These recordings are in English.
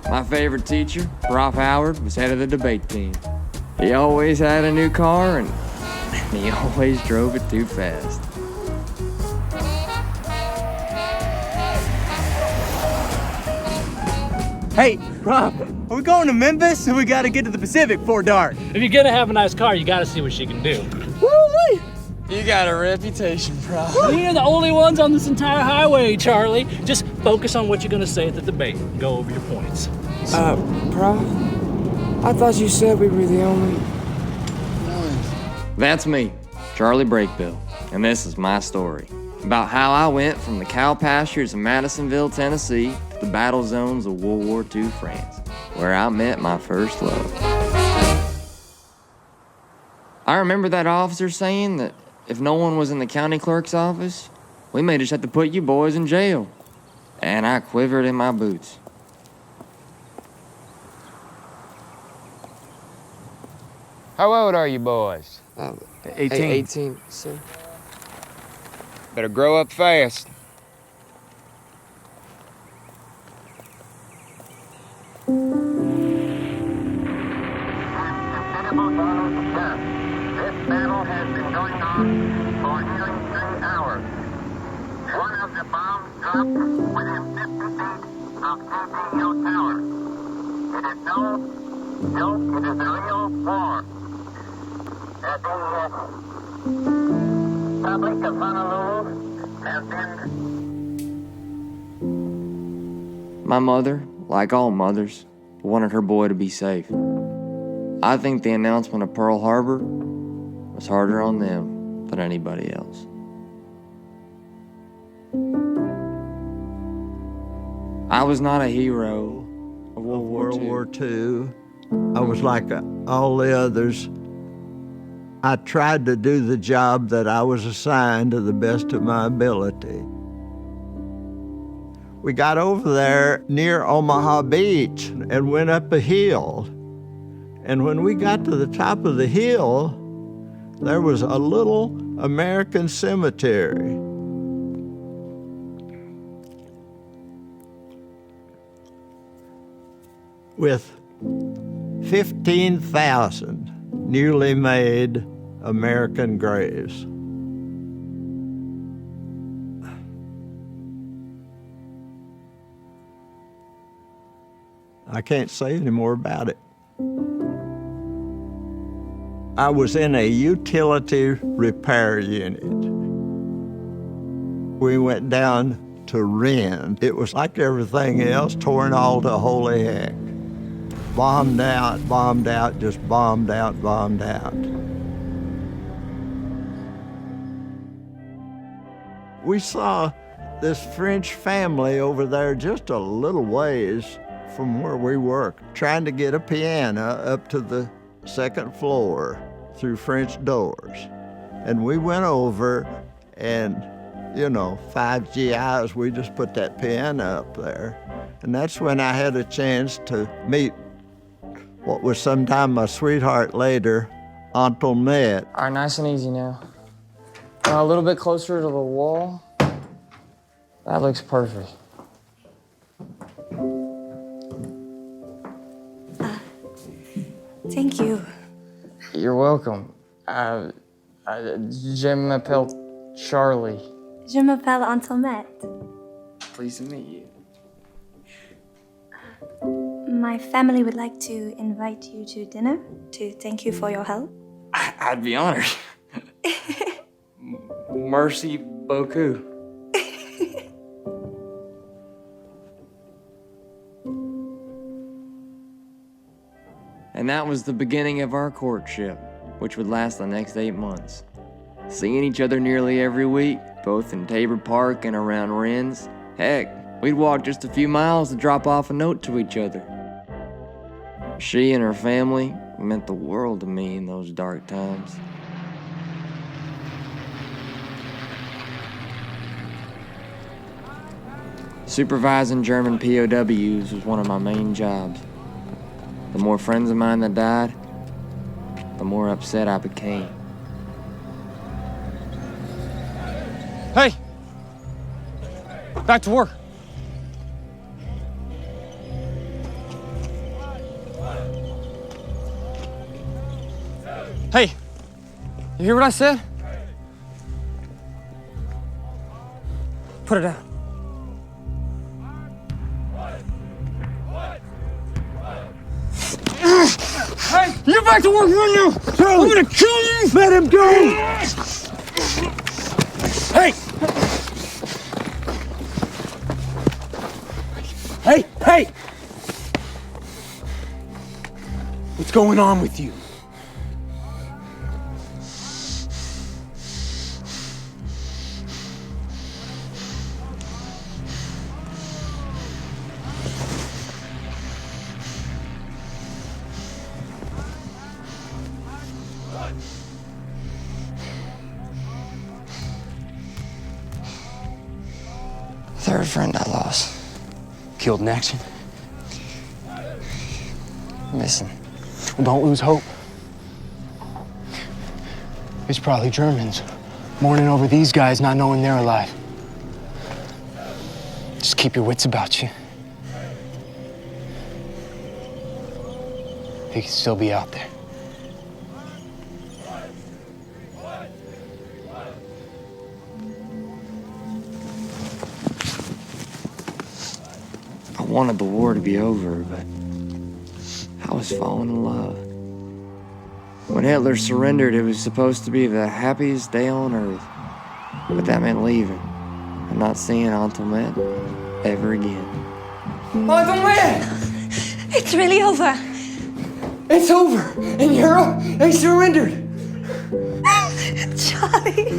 My favorite teacher, Prof. Howard, was head of the debate team. He always had a new car, and he always drove it too fast. Hey, Rob, are we going to Memphis, or we gotta get to the Pacific before dark? If you're gonna have a nice car, you gotta see what she can do. Woo-wee! You got a reputation, Prof. We're the only ones on this entire highway, Charlie. Just focus on what you're gonna say at the debate and go over your points. Prof, I thought you said we were the only ones. That's me, Charlie Brakebill, and this is my story about how I went from the cow pastures of Madisonville, Tennessee, to the battle zones of World War II France, where I met my first love. I remember that officer saying that if no one was in the county clerk's office, we may just have to put you boys in jail. And I quivered in my boots. How old are you boys? 18. 18, sir. Better grow up fast. This battle has been going on for nearly 3 hours. One of the bombs dropped within 50 feet of KPU Tower. It is no joke, it is a real war. The public of Honolulu has been... My mother, like all mothers, wanted her boy to be safe. I think the announcement of Pearl Harbor was harder on them than anybody else. I was not a hero of World War II. I was like all the others. I tried to do the job that I was assigned to the best of my ability. We got over there near Omaha Beach and went up a hill. And when we got to the top of the hill, there was a little American cemetery. With 15,000 newly made American graves. I can't say any more about it. I was in a utility repair unit. We went down to Ren. It was like everything else, torn all to holy heck. Bombed out, just bombed out, bombed out. We saw this French family over there just a little ways from where we worked, trying to get a piano up to the second floor through French doors. And we went over and, 5 G.I.s, we just put that piano up there. And that's when I had a chance to meet what was sometime my sweetheart later, Anthelmette. All right, nice and easy now. A little bit closer to the wall. That looks perfect. Thank you. You're welcome. Je m'appelle Charlie. Je m'appelle Anthelmette. Pleased to meet you. My family would like to invite you to dinner to thank you for your help. I'd be honored. Merci beaucoup. And that was the beginning of our courtship, which would last the next 8 months. Seeing each other nearly every week, both in Tabor Park and around Ren's. Heck, we'd walk just a few miles to drop off a note to each other. She and her family meant the world to me in those dark times. Supervising German POWs was one of my main jobs. The more friends of mine that died, the more upset I became. Hey! Back to work. Hey, you hear what I said? Put it down. Hey, you're back to work right now! I'm gonna kill you! Let him go! Hey! Hey, hey! What's going on with you? Third friend I lost. Killed in action? Listen, Don't lose hope. It's probably Germans mourning over these guys not knowing they're alive. Just keep your wits about you. They could still be out there. I wanted the war to be over, but I was falling in love. When Hitler surrendered, it was supposed to be the happiest day on earth. But that meant leaving and not seeing Anthelmette ever again. Anthelmette! It's really over. It's over! And Euro, they surrendered! Charlie.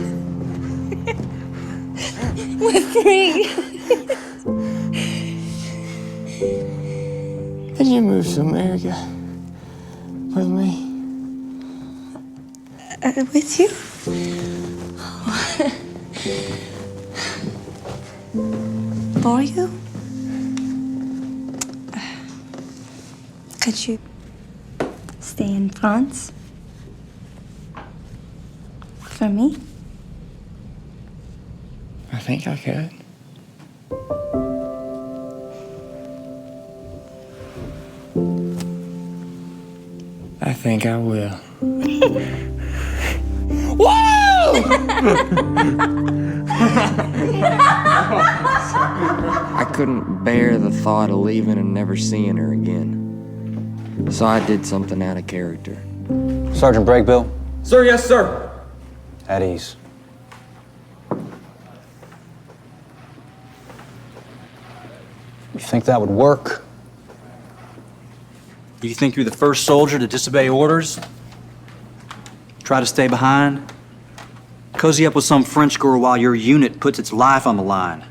We're free. Can you move to America with me? With you? For you? Could you stay in France? For me? I think I could. I think I will. I couldn't bear the thought of leaving and never seeing her again. So I did something out of character. Sergeant Brakebill, Sir, yes, sir. at ease. You think that would work? You think you're the first soldier to disobey orders? Try to stay behind? Cozy up with some French girl while your unit puts its life on the line.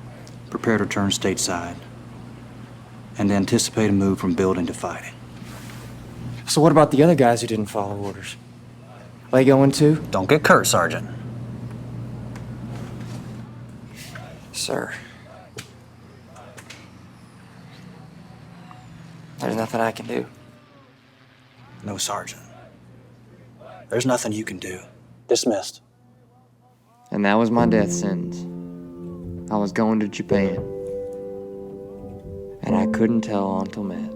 Prepare to return stateside. And anticipate a move from building to fighting. So what about the other guys who didn't follow orders? They going too? Don't get curt, Sergeant. Sir. There's nothing I can do. No, Sergeant. There's nothing you can do. Dismissed. And that was my death sentence. I was going to Japan. And I couldn't tell Anthelmette.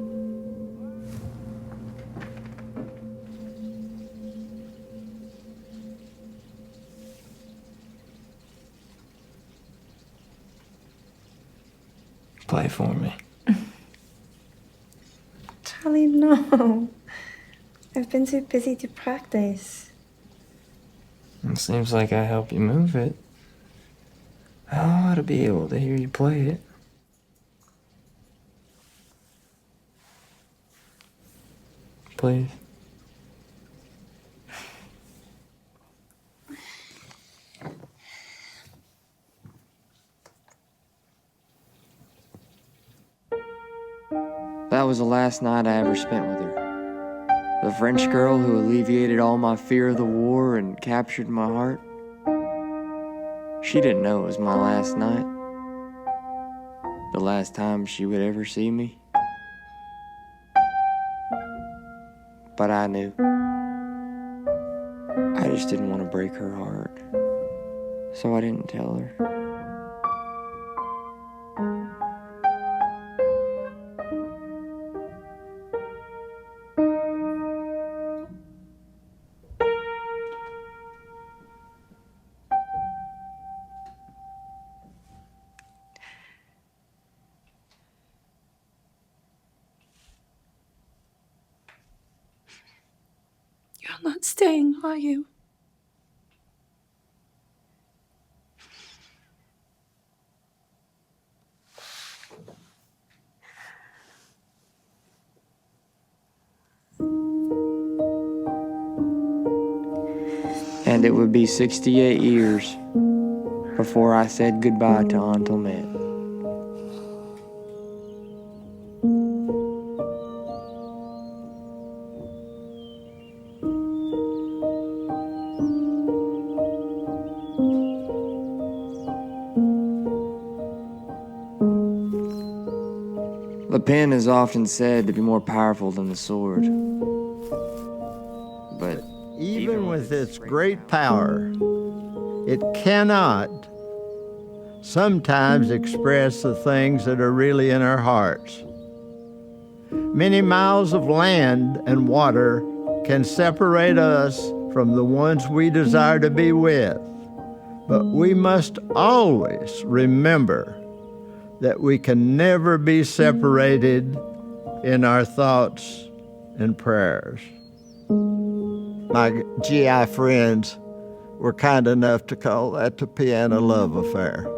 Play for me. Charlie, no. I've been too busy to practice. It seems like I help you move it. I ought to be able to hear you play it. Please. That was the last night I ever spent with her. The French girl who alleviated all my fear of the war and captured my heart. She didn't know it was my last night. The last time she would ever see me. But I knew. I just didn't want to break her heart. So I didn't tell her. You're not staying, are you? And it would be 68 years before I said goodbye to Anthelmette. The pen is often said to be more powerful than the sword. But even with its great power, it cannot sometimes express the things that are really in our hearts. Many miles of land and water can separate us from the ones we desire to be with, but we must always remember that we can never be separated in our thoughts and prayers. My G.I. friends were kind enough to call that the piano love affair.